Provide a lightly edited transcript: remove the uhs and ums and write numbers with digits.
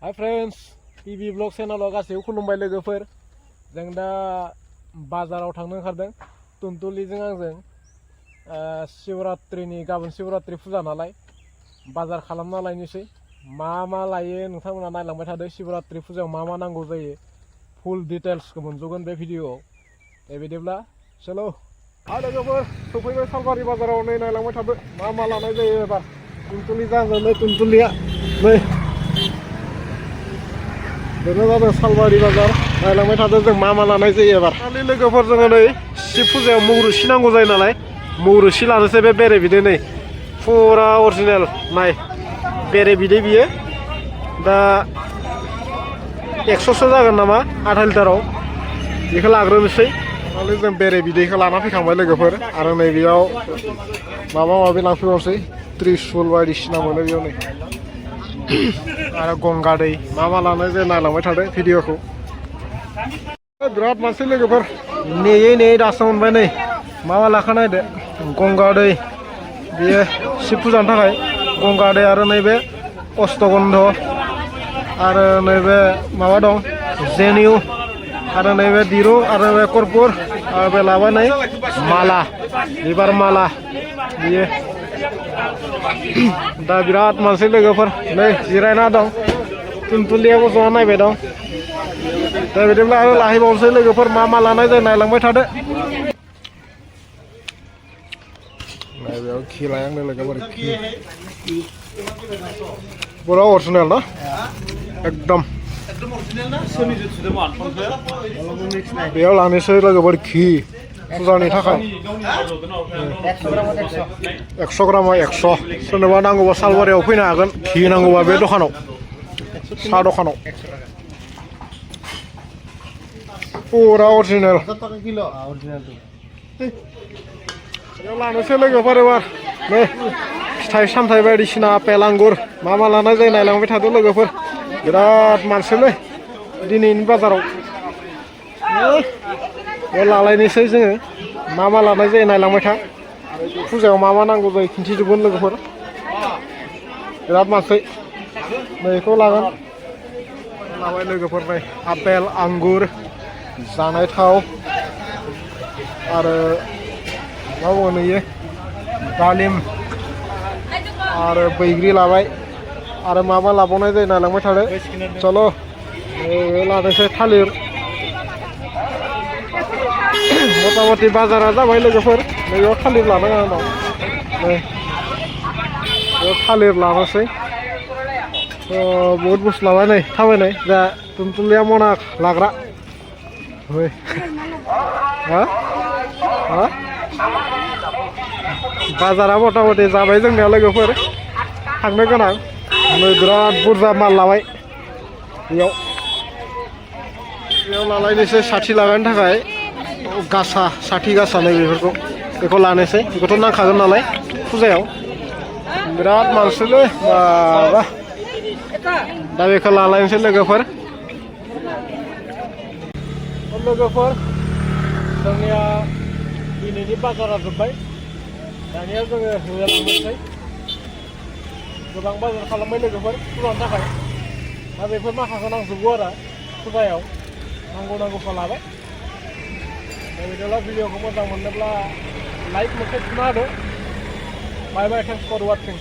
hi friends TV blog चैनलाव गासैबो खुलुमबाय लोगोफोर जों दा बाजाराव थांनो ओंखारदों तुनतुलिजों आंजों शिवरात्रिनि गाबोन शिवरात्रि फुजा नालाय बाजार खालामना लायनोसै मा लायो नोंथांमोना नायलांबाय थादो शिवरात्रि फुजायाव मा नांगौ जायो फुल डिटेल्सखौ मोनजोबगोन बे भिडियोआव दे बिदिब्ला चलो हाय लोगोफोर सफैबाय सालबारि बाजाराव नै नायलांबाय थादो मा लानाय जायो एबार तुनतुलिजों आंजों नै तुनतुलिया नै बेनो जादों सालबारि बाजार नायलांबाय थादों जों मा लानाय जायो एबार खालि लोगोफोर जोङो नै शिब फुजायाव मौरुसि नांगौ जायो नालाय मौरुसि लानोसै बे बेरे बिदै नै फुरा अरिजिनेल नाय बेरे बिदै बियो दा 100सो जागोन नामा आधा लिटाराव बेखौ लाग्रोनोसै खालि जों बेरे बिदैखौ लाना फैखांबाय लोगोफोर आरो नै बेयाव माबा लांफैबावसै त्रिशुल बायदिसिना मोनो बेयाव नै आरो गंगा दै मा लानाय जायो नायलांबाय थादो भिडियोखौ बिराद मानसि लोगोफोर नेयै दासो मोनबाय नै मा लाखानायदो गंगा दै बेयो शिब फुजानि थाखाय गंगा दै आरो नैबे अष्टगन्ध आरो नैबे माबा दं जेनिउ आरो नैबे दिरुं आरो नैबे कर्पुर आरो बे लाबाय नै माला बिबार माला बियो दा बिराद मानसि लोगोफोर नै जिरायना दं तुनतुलियाबो जना नायबाय दं दा बिदिब्ला आरो लाहैबावनोसै लोगोफोर मा लानाय जायो नायलांबाय थादो बेयाव खि लायांनो लोगोफोर खि पुरा अरिजिनेल ना एकदम बेयाव लानोसै लोगोफोर खि फुजानि थाखाय 100 ग्रामाव 100 सोरनोबा नांगौबा सालबारियाव फैनो हागोन खि नांगौबा बे दखानाव साहा दखानाव पुरा अरिजिनेल बेयाव लानोसै लोगोफोर एबार नै फिथाइ सामथाइ बायदिसिना आपेल आंगुर मा लानाय जायो नायलांबाय थादो लोगोफोर बिराद मानसिलै दिनैनि बाजाराव बे लालायनोसै जोङो मा लानाय जायो नायलांबाय था फुजायाव मा नांगौ जायो खिन्थिजोबगोन लोगोफोर बिराद मानसि बेखौ लागोन लाबाय लोगोफोर नै आपेल आंगुर जानाय थाव आरो मा बुङो इयो दालिम आरो बैग्रि लाबाय आरो मा लाबावनाय जायो नायलांबाय थादो चलो लानोसै थालिर मथा-मथि बाजारा जाबाय लोगोफोर नैयाव थालिर लादों आंनाव नै बेयाव थालिर लानोसै बहुद बुस्थु लाबाय नै थाबायनाय दा तुनतुलिया मना लाग्रा बाजारा मथा-मथि जाबाय जोंनिया लोगोफोर थांनो गोनां नै बिराद बुरजा माल लाबाय बेयाव लालायनोसै साथि लागायनो थाखाय गासा साथि गासा नै बेखौ लानोसै बेखौथ' नांखागोन नालाय फुजायाव बिराद मानसिलै माबा दा बेखौ लालायनोसै लोगोफोर जोंनिया दिनैनि बाजारा जोब्बाय दानिया जोङो होलांनोसै गोबां बाजार खालामबाय लोगोफोर फुजानि थाखाय दा बेफोर माखाखौ नांजोबगौ आरो फुजायाव नांगौखौ लाबाय दा बिदिब्ला भिडियोखौ मोजां मोनोब्ला लाइक मोनसे थुना होदो बाय बाय थेंक्स फर वाचिं